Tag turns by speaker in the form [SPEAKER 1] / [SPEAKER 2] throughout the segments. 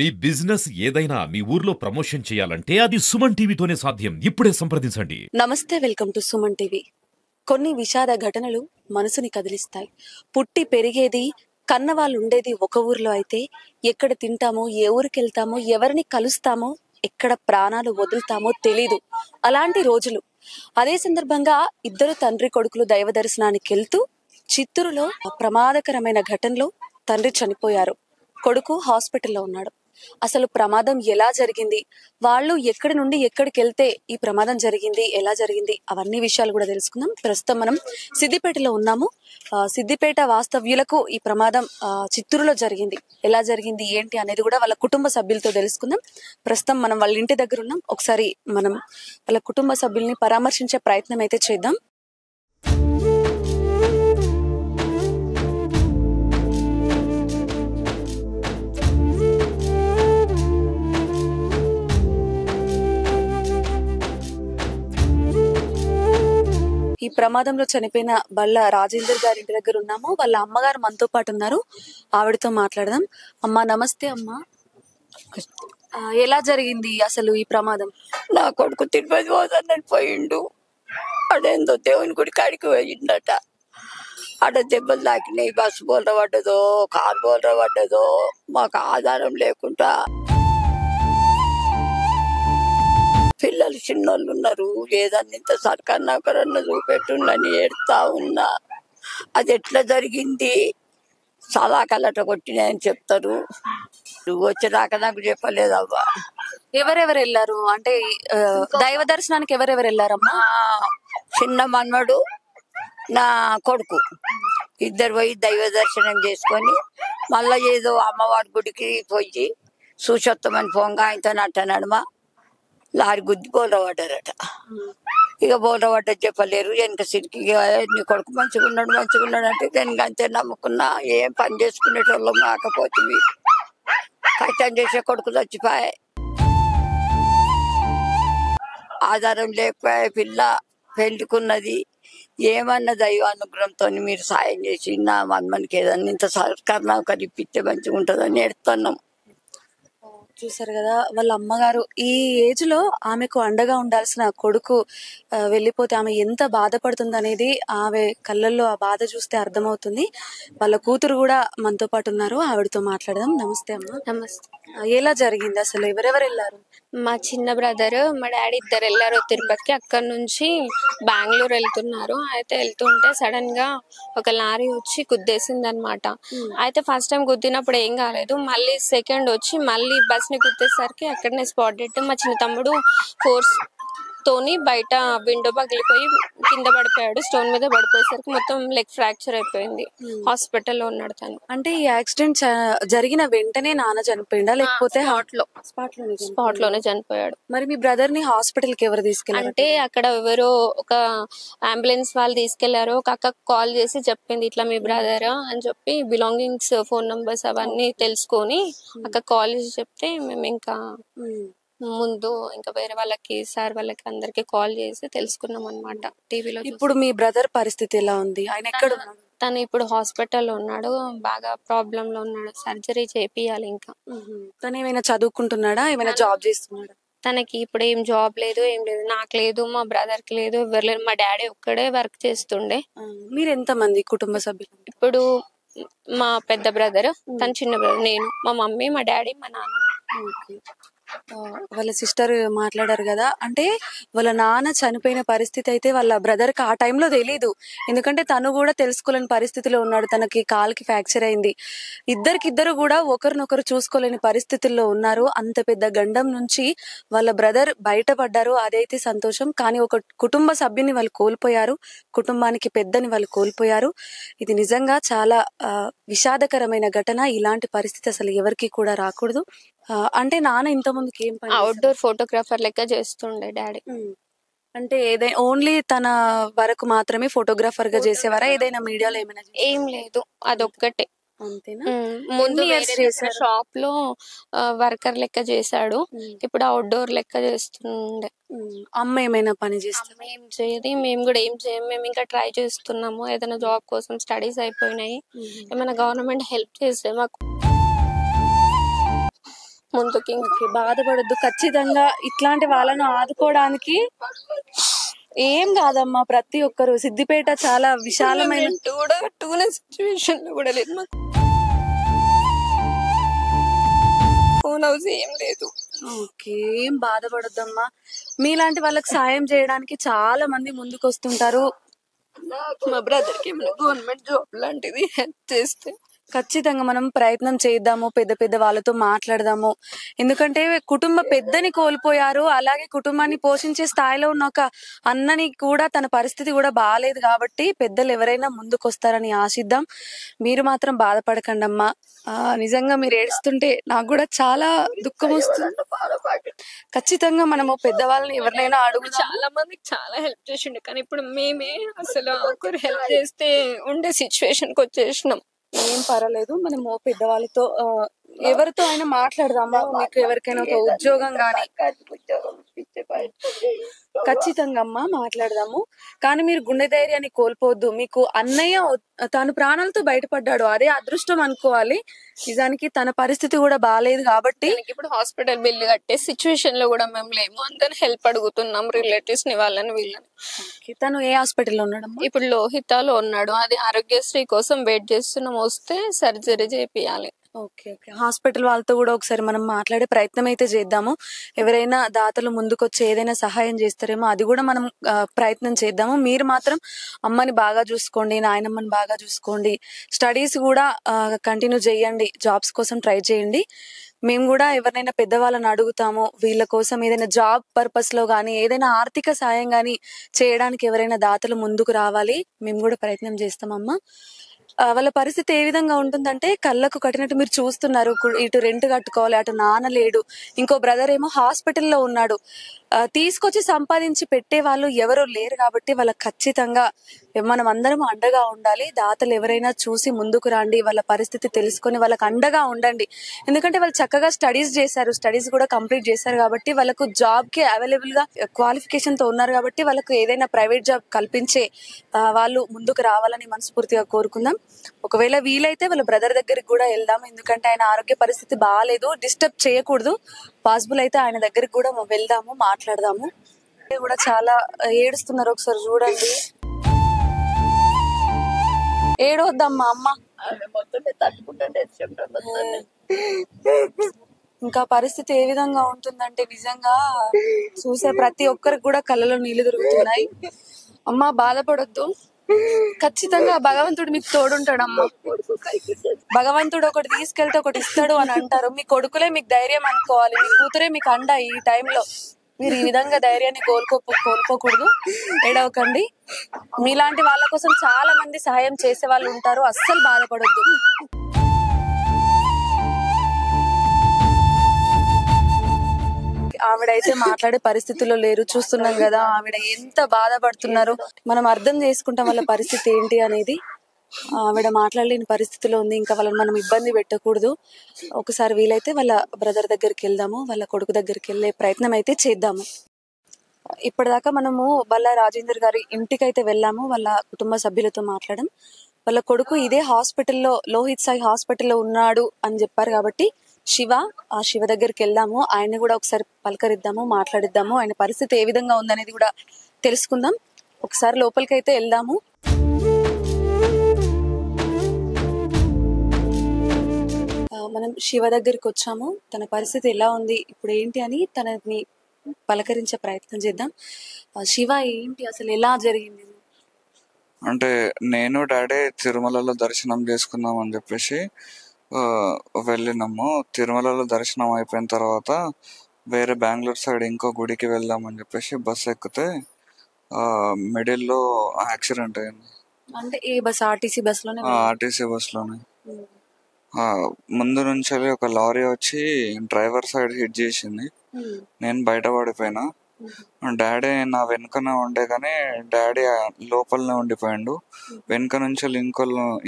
[SPEAKER 1] మీ business ఏదైనా మీ ఊర్లో promotion చేయాలంటే అది సుమన్ టీవీతోనే సాధ్యం. ఇప్పుడే సంప్రదించండి.
[SPEAKER 2] నమస్తే, వెల్కమ్ టు సుమన్ టీవీ. కొన్ని విషాద ఘటనలు మనసుని కదిలిస్తాయి. పుట్టి పెరిగేది, కన్నవాళ్ళు ఉండేది ఒక ఊర్లో అయితే ఎక్కడ తింటామో, ఏ ఊరికి వెళ్తామో, ఎవరిని కలుస్తామో, ఎక్కడ ప్రాణాలు వదులుతామో తెలీదు. అలాంటి రోజులు. అదే సందర్భంగా ఇద్దరు తండ్రి కొడుకులు దైవ దర్శనానికి వెళ్తూ చిత్తూరులో ప్రమాదకరమైన ఘటనలో తండ్రి చనిపోయారు. కొడుకు హాస్పిటల్లో ఉన్నాడు. అసలు ప్రమాదం ఎలా జరిగింది, వాళ్ళు ఎక్కడి నుండి ఎక్కడికి వెళ్తే ఈ ప్రమాదం జరిగింది, ఎలా జరిగింది, అవన్నీ విషయాలు కూడా తెలుసుకుందాం. ప్రస్తుతం మనం సిద్దిపేటలో ఉన్నాము. సిద్దిపేట వాస్తవ్యులకు ఈ ప్రమాదం చిత్తూరులో జరిగింది, ఎలా జరిగింది ఏంటి అనేది కూడా వాళ్ళ కుటుంబ సభ్యులతో తెలుసుకుందాం. ప్రస్తుతం మనం వాళ్ళ ఇంటి దగ్గర ఉన్నాం. ఒకసారి మనం వాళ్ళ కుటుంబ సభ్యుల్ని పరామర్శించే ప్రయత్నం అయితే చేద్దాం. ఈ ప్రమాదంలో చనిపోయిన బళ్ళ రాజేందర్ గారి ఇంటి దగ్గర ఉన్నాము. వాళ్ళ అమ్మగారు మనతో పాటు ఉన్నారు, ఆవిడతో మాట్లాడదాం. అమ్మా నమస్తే. అమ్మా, ఎలా జరిగింది అసలు ఈ ప్రమాదం?
[SPEAKER 3] నా కొడుకు తిరుపతి పోతానని పోయిండు. అడేందో దేవుని గుడి కాడికి పోయిండట. ఆడ దెబ్బలు తాకినాయి. బస్సు బోల్ర పడ్డదో, కారు బోల్ర పడ్డదో మాకు ఆధారం లేకుండా. పిల్లలు చిన్నోళ్ళు ఉన్నారు. ఏదన్నా ఇంత సర్కారు నౌకరన్న చూపెట్టుండని ఏడుతా ఉన్నా. అది ఎట్లా జరిగింది, సలాకలట కొట్టినాయని చెప్తారు. నువ్వు వచ్చేదాకా నాకు చెప్పలేదవ్వా.
[SPEAKER 2] ఎవరెవరు వెళ్ళారు అంటే దైవ దర్శనానికి ఎవరెవరు వెళ్ళారమ్మా?
[SPEAKER 3] చిన్న మన్మడు, నా కొడుకు ఇద్దరు పోయి దైవ దర్శనం చేసుకొని మళ్ళా ఏదో అమ్మవారి గుడికి పోయి చూసొత్తమని పోంగా ఆయనతో నట్టనడమా లారీ గుద్ది బోల్ర పడ్డారట. ఇక బోల్ర పడ్డ చెప్పలేరు. వెనక సిరికి నీ కొడుకు మంచిగా ఉన్నాడు అంటే దానికి అంతే నమ్ముకున్నా. ఏం పని చేసుకునేటోళ్ళం కాకపోతే కష్టం చేసే కొడుకు చచ్చిపోయాయి. ఆధారం లేకపోయా. పిల్ల పెళ్లికున్నది. ఏమన్నా దైవ అనుగ్రహంతో మీరు సాయం చేసి నా మన్మనికి ఏదన్నా ఇంత సర్కారు నౌకరు ఇప్పిస్తే మంచిగా ఉంటుందని ఎడుతున్నాం.
[SPEAKER 2] చూసారు కదా, వాళ్ళ అమ్మగారు ఈ ఏజ్ లో ఆమెకు అండగా ఉండాల్సిన కొడుకు వెళ్ళిపోతే ఆమె ఎంత బాధపడుతుంది అనేది ఆమె కళ్ళల్లో ఆ బాధ చూస్తే అర్థమవుతుంది. వాళ్ళ కూతురు కూడా మనతో పాటు ఉన్నారు, ఆవిడతో మాట్లాడదాం. నమస్తే అమ్మ.
[SPEAKER 4] నమస్తే.
[SPEAKER 2] ఎలా జరిగింది అసలు, ఎవరెవరు వెళ్ళారు?
[SPEAKER 4] మా చిన్న బ్రదర్, మా డాడీ ఇద్దరు వెళ్ళారు తిరుపతికి. అక్కడ నుంచి బెంగళూరు వెళ్తున్నారు. అయితే వెళ్తుంటే సడన్ గా ఒక లారీ వచ్చి గుద్దేసింది అనమాట. అయితే ఫస్ట్ టైం గుద్దినప్పుడు ఏం కాలేదు. మళ్ళీ సెకండ్ వచ్చి మళ్ళీ బస్ ని గుద్దేసరికి అక్కడనే స్పాట్ డెడ్. మా చిన్న తమ్ముడు ఫోర్స్ తోని బయట విండో పగిలిపోయి కింద పడిపోయాడు. స్టోన్ మీద పడిపోయేసరికి మొత్తం లెగ్ ఫ్రాక్చర్ అయిపోయింది. హాస్పిటల్లో ఉన్నాడు తను.
[SPEAKER 2] అంటే ఈ యాక్సిడెంట్ జరిగిన వెంటనే నాన్న చనిపోయిందా లేకపోతే
[SPEAKER 4] స్పాట్ లోనే చనిపోయాడు.
[SPEAKER 2] మరి మీ బ్రదర్ ని హాస్పిటల్ కి ఎవరు తీసుకెళ్ళారు?
[SPEAKER 4] అంటే అక్కడ ఎవరో ఒక అంబులెన్స్ వాళ్ళు తీసుకెళ్లారు. ఒక అక్క కాల్ చేసి చెప్పింది ఇట్లా మీ బ్రదర్ అని చెప్పి బిలాంగింగ్స్, ఫోన్ నంబర్స్ అవన్నీ తెలుసుకొని అక్క కాల్ చేసి చెప్తే మేము ఇంకా ముందు ఇంకా వేరే వాళ్ళకి, సార్ వాళ్ళకి అందరికి కాల్ చేసి తెలుసుకున్నాం అనమాట టీవీలో.
[SPEAKER 2] ఇప్పుడు మీ బ్రదర్ పరిస్థితి ఎలా ఉంది? ఆయన ఎక్కడ ఉన్నాడు?
[SPEAKER 4] తను ఇప్పుడు హాస్పిటల్లో ఉన్నాడు. బాగా ప్రాబ్లం లో ఉన్నాడు. సర్జరీ చేపియాలి. ఇంకా
[SPEAKER 2] తను ఏమైనా చదువుకుంటున్నాడా, ఏమైనా జాబ్ చేస్తున్నాడా?
[SPEAKER 4] తనకి ఇప్పుడు ఏం జాబ్ లేదు, ఏం లేదు. నాకు లేదు, మా బ్రదర్ కి లేదు, ఎవరు లేదు. మా డాడీ ఒక్కడే వర్క్ చేస్తుండే.
[SPEAKER 2] మీరు ఎంత మంది కుటుంబ సభ్యులు?
[SPEAKER 4] ఇప్పుడు మా పెద్ద బ్రదర్, తన చిన్న బ్రదర్, నేను, మా మమ్మీ, మా డాడీ, మా నాన్న.
[SPEAKER 2] వాళ్ళ సిస్టర్ మాట్లాడారు కదా, అంటే వాళ్ళ నాన్న చనిపోయిన పరిస్థితి అయితే వాళ్ళ బ్రదర్ కి ఆ టైంలో తెలీదు. ఎందుకంటే తను కూడా తెలుసుకోలేని పరిస్థితిలో ఉన్నాడు. తనకి కాలుకి ఫ్రాక్చర్ అయింది. ఇద్దరు కూడా ఒకరినొకరు చూసుకోలేని పరిస్థితుల్లో ఉన్నారు. అంత పెద్ద గండం నుంచి వాళ్ళ బ్రదర్ బయటపడ్డారు, అదైతే సంతోషం. కానీ ఒక కుటుంబ సభ్యుని వాళ్ళు కోల్పోయారు, కుటుంబానికి పెద్దని వాళ్ళు కోల్పోయారు. ఇది నిజంగా చాలా విషాదకరమైన ఘటన. ఇలాంటి పరిస్థితి అసలు ఎవరికి కూడా రాకూడదు. అంటే నాన్న ఇంత ముందుకి ఏం పని?
[SPEAKER 4] అవుట్డోర్ ఫోటోగ్రాఫర్ లెక్క చేస్తుండే డాడీ.
[SPEAKER 2] అంటే ఏదైనా ఓన్లీ తన వరకు మాత్రమే ఫోటోగ్రాఫర్ గా చేసేవారా? ఏదైనా మీడియాలో ఏమైనా?
[SPEAKER 4] ఏం లేదు, అదొక్కటే.
[SPEAKER 2] అంతేనా?
[SPEAKER 4] ముందు షాప్ లో వర్కర్ లెక్క చేశాడు. ఇప్పుడు అవుట్డోర్ లెక్క చేస్తుండే.
[SPEAKER 2] అమ్మ ఏమైనా పని చేస్తుంది?
[SPEAKER 4] ఏం చేయదు, మేము కూడా ఏం చేయం. మేము ఇంకా ట్రై చేస్తున్నాము. ఏదైనా జాబ్ కోసం స్టడీస్ అయిపోయినాయి. ఏమైనా గవర్నమెంట్ హెల్ప్ చేస్తే మాకు. ముందుకి ఇంకా.
[SPEAKER 2] ఓకే, బాధపడొద్దు. ఖచ్చితంగా ఇట్లాంటి వాళ్ళను ఆదుకోవడానికి ఏం కాదమ్మా. ప్రతి ఒక్కరు సిద్దిపేట చాలా విశాలమైన
[SPEAKER 4] రెంట్ కూడా కట్టుకునే సిచ్యువేషన్ లో కూడా లేదు మాకు. ఓన్ హౌస్ ఏం లేదు.
[SPEAKER 2] ఓకే, ఏం బాధపడొద్దమ్మా. మీలాంటి వాళ్ళకి సాయం చేయడానికి చాలా మంది ముందుకు వస్తుంటారు.
[SPEAKER 4] మా బ్రదర్ కి ఏమైనా గవర్నమెంట్ జాబ్ లాంటిది హెల్ప్ చేస్తే
[SPEAKER 2] ఖచ్చితంగా మనం ప్రయత్నం చేద్దాము, పెద్ద పెద్ద వాళ్ళతో మాట్లాడదాము. ఎందుకంటే కుటుంబ పెద్దని కోల్పోయారు, అలాగే కుటుంబాన్ని పోషించే స్థాయిలో ఉన్న ఒక అన్నని కూడా తన పరిస్థితి కూడా బాగాలేదు కాబట్టి పెద్దలు ఎవరైనా ముందుకు వస్తారని ఆశిద్దాం. మీరు మాత్రం బాధపడకండి అమ్మా. నిజంగా మీరు ఏడుస్తుంటే నాకు కూడా చాలా దుఃఖం వస్తుంది. ఖచ్చితంగా మనము పెద్దవాళ్ళని ఎవరినైనా అడుగు.
[SPEAKER 4] చాలా మందికి చాలా హెల్ప్ చేసిండు, కానీ ఇప్పుడు మేమే అసలు ఒకరు హెల్ప్ చేస్తే ఉండే సిచ్యువేషన్ కి వచ్చేసినాం.
[SPEAKER 2] ఏం పర్వాలేదు, మనము పెద్దవాళ్ళతో ఎవరితో అయినా మాట్లాడదాము. మీకు ఎవరికైనా ఒక ఉద్యోగం గాని ఖచ్చితంగా అమ్మా మాట్లాడదాము. కానీ మీరు గుండె ధైర్యాన్ని కోల్పోవద్దు. మీకు అన్నయ్య తను ప్రాణాలతో బయటపడ్డాడు, అదే అదృష్టం అనుకోవాలి. నిజానికి తన పరిస్థితి కూడా బాగాలేదు కాబట్టి
[SPEAKER 4] ఇప్పుడు హాస్పిటల్ బిల్ కట్టే సిచ్యువేషన్ లో కూడా మేము లేము. అందరిని హెల్ప్ అడుగుతున్నాం, రిలేటివ్స్ ని, వాళ్ళని వీళ్ళని.
[SPEAKER 2] తను ఏ హాస్పిటల్లో ఉన్నాడమ్మా?
[SPEAKER 4] ఇప్పుడు లోహితాలో ఉన్నాడు. అది ఆరోగ్యశ్రీ కోసం వెయిట్ చేస్తున్నాం, వస్తే సర్జరీ చేపియాలి.
[SPEAKER 2] ఓకే ఓకే, హాస్పిటల్ వాళ్ళతో కూడా ఒకసారి మనం మాట్లాడే ప్రయత్నం అయితే చేద్దాము. ఎవరైనా దాతలు ముందుకు వచ్చి ఏదైనా సహాయం చేస్తారేమో అది కూడా మనం ప్రయత్నం చేద్దాము. మీరు మాత్రం అమ్మని బాగా చూసుకోండి, నాయనమ్మని బాగా చూసుకోండి. స్టడీస్ కూడా కంటిన్యూ చేయండి, జాబ్స్ కోసం ట్రై చేయండి. మేము కూడా ఎవరినైనా పెద్దవాళ్ళని అడుగుతాము. వీళ్ళ కోసం ఏదైనా జాబ్ పర్పస్ లో గానీ ఏదైనా ఆర్థిక సాయం గానీ చేయడానికి ఎవరైనా దాతలు ముందుకు రావాలి. మేము కూడా ప్రయత్నం చేస్తామమ్మా. వాళ్ళ పరిస్థితి ఏ విధంగా ఉంటుందంటే కళ్ళకు కట్టినట్టు మీరు చూస్తున్నారు. ఇటు రెంట్ కట్టుకోవాలి, అటు నాన్న లేడు, ఇంకో బ్రదర్ ఏమో హాస్పిటల్లో ఉన్నాడు. తీసుకొచ్చి సంపాదించి పెట్టే వాళ్ళు ఎవరు లేరు కాబట్టి వాళ్ళకి ఖచ్చితంగా మనం అందరం అండగా ఉండాలి. దాతలు ఎవరైనా చూసి ముందుకు రండి, వాళ్ళ పరిస్థితి తెలుసుకొని వాళ్ళకి అండగా ఉండండి. ఎందుకంటే వాళ్ళు చక్కగా స్టడీస్ చేశారు, స్టడీస్ కూడా కంప్లీట్ చేశారు కాబట్టి వాళ్ళకు జాబ్ కి అవైలబుల్ గా క్వాలిఫికేషన్ తో ఉన్నారు కాబట్టి వాళ్ళకు ఏదైనా ప్రైవేట్ జాబ్ కల్పించే వాళ్ళు ముందుకు రావాలని మనస్ఫూర్తిగా కోరుకుందాం. ఒకవేళ వీలైతే వాళ్ళ బ్రదర్ దగ్గరికి కూడా వెళ్దాం, ఎందుకంటే ఆయన ఆరోగ్య పరిస్థితి బాగాలేదు, డిస్టర్బ్ చేయకూడదు. పాసిబుల్ అయితే ఆయన దగ్గరికి కూడా వెళ్దాము, మాట్లాడదాము. కూడా చాలా ఏడుస్తున్నారు, ఒకసారి చూడండి. ఏడవద్దమ్మా అమ్మ, ఇంకా పరిస్థితి ఏ విధంగా ఉంటుందంటే నిజంగా చూసే ప్రతి ఒక్కరికి కూడా కళ్ళలో నీళ్లు తిరుగుతున్నాయి. అమ్మా బాధపడొద్దు, ఖచ్చితంగా భగవంతుడు మీకు తోడుంటాడమ్మా. భగవంతుడు ఒకటి తీసుకెళ్తే ఒకటి ఇస్తాడు అని అంటారు. మీ కొడుకులే మీకు ధైర్యం అనుకోవాలి, మీ కూతురే మీకు అండ. ఈ టైంలో మీరు ఈ విధంగా ధైర్యాన్ని కోల్పోకూడదు. ఏడవకండి. మీలాంటి వాళ్ళ కోసం చాలా మంది సహాయం చేసే వాళ్ళు ఉంటారు, అస్సలు బాధపడొద్దు. ఆవిడైతే మాట్లాడే పరిస్థితుల్లో లేరు, చూస్తున్నాం కదా ఆవిడ ఎంత బాధపడుతున్నారు. మనం అర్థం చేసుకుంటాం వాళ్ళ పరిస్థితి ఏంటి అనేది. ఆవిడ మాట్లాడలేని పరిస్థితిలో ఉంది, ఇంకా వాళ్ళని మనం ఇబ్బంది పెట్టకూడదు. ఒకసారి వీలైతే వాళ్ళ బ్రదర్ దగ్గరికి వెళ్దాము, వాళ్ళ కొడుకు దగ్గరికి వెళ్ళే ప్రయత్నం అయితే చేద్దాము. ఇప్పటిదాకా మనము బల్లా రాజేందర్ గారి ఇంటికైతే వెళ్ళాము, వాళ్ళ కుటుంబ సభ్యులతో మాట్లాడడం. వాళ్ళ కొడుకు ఇదే హాస్పిటల్లో, లోహిత్ సాయి హాస్పిటల్లో ఉన్నాడు అని చెప్పారు కాబట్టి ఆ శివ దగ్గరికి వెళ్దాము, ఆయన్ని కూడా ఒకసారి పలకరిద్దాము, మాట్లాడిద్దాము. ఆయన పరిస్థితి ఏ విధంగా ఉందనేది కూడా తెలుసుకుందాం. ఒకసారి లోపలికైతే వెళ్దాము. మనం శివ దగ్గరికి వచ్చాము, తన పరిస్థితి ఎలా ఉంది, ఇప్పుడు ఏంటి అని తనని పలకరించే ప్రయత్నం చేద్దాం. శివ, ఏంటి అసలు ఎలా జరిగింది?
[SPEAKER 5] అంటే నేను డాడీ తిరుమలలో దర్శనం చేసుకుందాం అని చెప్పేసి వెళ్ళినాము. తిరుమలలో దర్శనం అయిపోయిన తర్వాత వేరే బెంగళూరు సైడ్ ఇంకో గుడికి వెళ్దాం అని చెప్పేసి బస్ ఎక్కితే మిడిల్లో యాక్సిడెంట్ అయింది.
[SPEAKER 2] అంటే ఏ బస్? ఆర్టీసీ బస్ లోనే?
[SPEAKER 5] ఆర్టీసీ బస్ లోనే. ముందు నుంచి ఒక లారీ వచ్చి డ్రైవర్ సైడ్ హిట్ చేసింది. నేను బయట పడిపోయినా. డాడీ నా వెనుకనే ఉండే కానీ డాడీ లోపలనే ఉండిపోయిండు. వెనుక నుంచి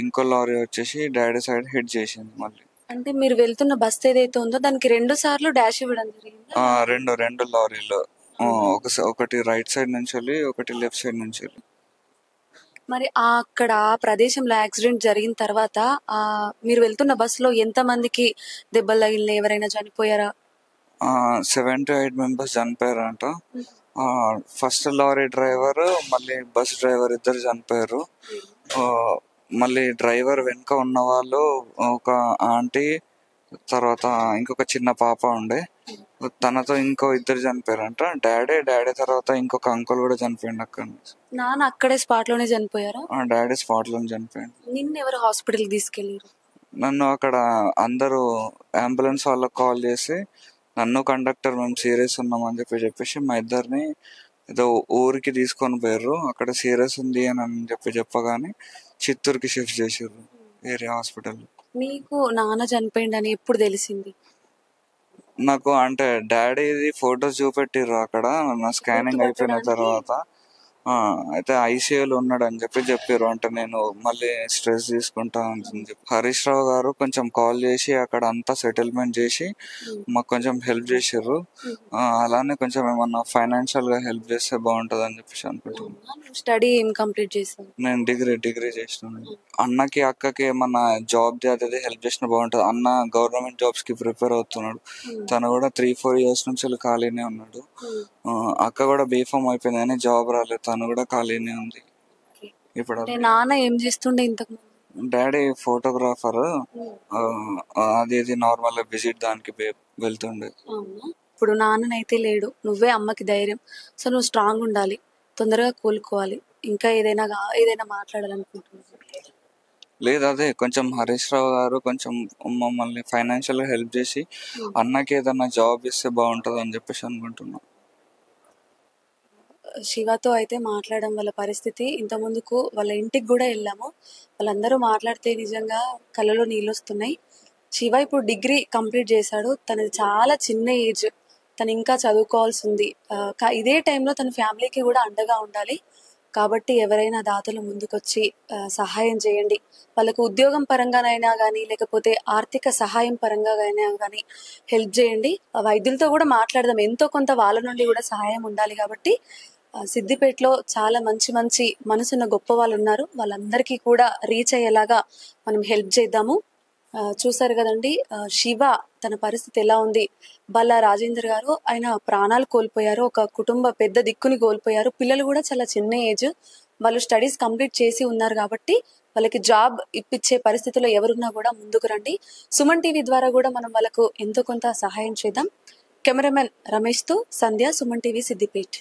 [SPEAKER 5] ఇంకో లారీ వచ్చేసి డాడీ సైడ్ హిట్ చేసింది మళ్ళీ.
[SPEAKER 2] అంటే మీరు వెళ్తున్న బస్ ఏదైతే ఉందో దానికి 2 సార్లు డాష్ ఇవ్వడం జరిగింది?
[SPEAKER 5] రెండు లారీలు, ఒకటి రైట్ సైడ్ నుంచి వెళ్ళి ఒకటి లెఫ్ట్ సైడ్ నుంచి వెళ్ళి.
[SPEAKER 2] మరి అక్కడ ఆ ప్రదేశంలో యాక్సిడెంట్ జరిగిన తర్వాత మీరు వెళ్తున్న బస్సులో ఎంత మందికి దెబ్బలు తగిలినాయి? ఎవరైనా చనిపోయారా?
[SPEAKER 5] 7 to 8 మెంబర్స్ చనిపోయారంట. ఫస్ట్ లారీ డ్రైవర్ మళ్ళీ బస్ డ్రైవర్ ఇద్దరు చనిపోయారు. మళ్ళీ డ్రైవర్ వెనుక ఉన్న వాళ్ళు ఒక ఆంటీ, తర్వాత ఇంకొక చిన్న పాప ఉండే, తనతో ఇంకో ఇద్దరు చనిపోయారంట. డాడీ తర్వాత ఇంకొక అంకుల్ కూడా చనిపోయింది అక్కడ నుంచి.
[SPEAKER 2] నాన్న అక్కడే స్పాట్ లోనే చనిపోయారా?
[SPEAKER 5] డాడీ స్పాట్ లో చనిపోయాడు.
[SPEAKER 2] నిన్న ఎవరు హాస్పిటల్ తీసుకెళ్లారు?
[SPEAKER 5] నన్ను అక్కడ అందరూ అంబులెన్స్ వాళ్ళకి కాల్ చేసి నన్ను కండక్టర్ మేము సీరియస్ ఉన్నామని చెప్పేసి మా ఇద్దరిని ఏదో ఊరికి తీసుకొని పోయారు. అక్కడ సీరియస్ ఉంది అని చెప్పగానే చిత్తూరుకి షిఫ్ట్ చేసారు వేరే హాస్పిటల్.
[SPEAKER 2] మీకు నాన్న చనిపోయిందని ఎప్పుడు తెలిసింది?
[SPEAKER 5] నాకు అంటే డాడీది ఫోటోస్ చూపెట్టిర్రు అక్కడ నా స్కానింగ్ అయిపోయిన తర్వాత. అయితే ఐసీయూలో ఉన్నాడు అని చెప్పారు. అంటే నేను మళ్ళీ స్ట్రెస్ తీసుకుంటా అని చెప్పి హరీష్ రావు గారు కొంచెం కాల్ చేసి అక్కడ అంతా సెటిల్మెంట్ చేసి మాకు కొంచెం హెల్ప్ చేసారు. అలానే కొంచెం ఏమన్నా ఫైనాన్షియల్ గా హెల్ప్ చేస్తే బాగుంటది అని చెప్పేసి అనుకుంటున్నాను.
[SPEAKER 2] స్టడీ ఏం కంప్లీట్ చేశాను?
[SPEAKER 5] నేను డిగ్రీ చేసినాను. అన్నకి అక్కకి ఏమన్నా జాబ్ అదే హెల్ప్ చేసినా బాగుంటది. అన్న గవర్నమెంట్ జాబ్స్ కి ప్రిపేర్ అవుతున్నాడు. తను కూడా 3-4 ఇయర్స్ నుంచి ఖాళీనే ఉన్నాడు. అక్క కూడా బీఫామ్ అయిపోయింది కానీ జాబ్ రాలేదు. తను కూడా ఖాళీనే ఉంది ఇప్పుడు.
[SPEAKER 2] నాన్న ఏం చేస్తుండే ఇంతకు?
[SPEAKER 5] Daddy photographer. అది నార్మల్ విజిట్ దానికి వెళ్తుండే.
[SPEAKER 2] ఇప్పుడు నాన్ననైతే లేడు, నువ్వే అమ్మకి ధైర్యం. సో నువ్వు స్ట్రాంగ్ ఉండాలి, తొందరగా కోలుకోవాలి. ఇంకా ఏదైనా మాట్లాడాలనుకుంటున్నాను?
[SPEAKER 5] లేదు, అదే కొంచెం హరీష్ రావు గారు కొంచెం మమ్మల్ని ఫైనాన్షియల్ గా హెల్ప్ చేసి అన్నకి ఏదన్నా జాబ్ ఇస్తే బాగుంటది అని చెప్పేసి అనుకుంటున్నా.
[SPEAKER 2] శివతో అయితే మాట్లాడడం వాళ్ళ పరిస్థితి, ఇంత ముందుకు వాళ్ళ ఇంటికి కూడా వెళ్ళాము. వాళ్ళందరూ మాట్లాడితే నిజంగా కళ్ళలో నీళ్ళు వస్తున్నాయి. శివ ఇప్పుడు డిగ్రీ కంప్లీట్ చేశాడు. తనది చాలా చిన్న ఏజ్, తను ఇంకా చదువుకోవాల్సి ఉంది. ఇదే టైంలో తన ఫ్యామిలీకి కూడా అండగా ఉండాలి. కాబట్టి ఎవరైనా దాతలు ముందుకొచ్చి సహాయం చేయండి. వాళ్ళకు ఉద్యోగం పరంగానైనా కానీ లేకపోతే ఆర్థిక సహాయం పరంగా అయినా కానీ హెల్ప్ చేయండి. వైద్యులతో కూడా మాట్లాడదాం, ఎంతో కొంత వాళ్ళ నుండి కూడా సహాయం ఉండాలి. కాబట్టి సిద్దిపేటలో చాలా మంచి మనసున్న గొప్ప వాళ్ళు ఉన్నారు. వాళ్ళందరికీ కూడా రీచ్ అయ్యేలాగా మనం హెల్ప్ చేద్దాము. చూసారు కదండి శివ తన పరిస్థితి ఎలా ఉంది. బల్లా రాజేందర్ గారు ఆయన ప్రాణాలు కోల్పోయారు, ఒక కుటుంబ పెద్ద దిక్కుని కోల్పోయారు. పిల్లలు కూడా చాలా చిన్న ఏజ్, వాళ్ళు స్టడీస్ కంప్లీట్ చేసి ఉన్నారు. కాబట్టి వాళ్ళకి జాబ్ ఇప్పించే పరిస్థితిలో ఎవరున్నా కూడా ముందుకు రండి. సుమన్ టీవీ ద్వారా కూడా మనం వాళ్ళకు ఎంతో కొంత సహాయం చేద్దాం. కెమెరామెన్ రమేష్ తో సంధ్య, సుమన్ టీవీ సిద్దిపేట్.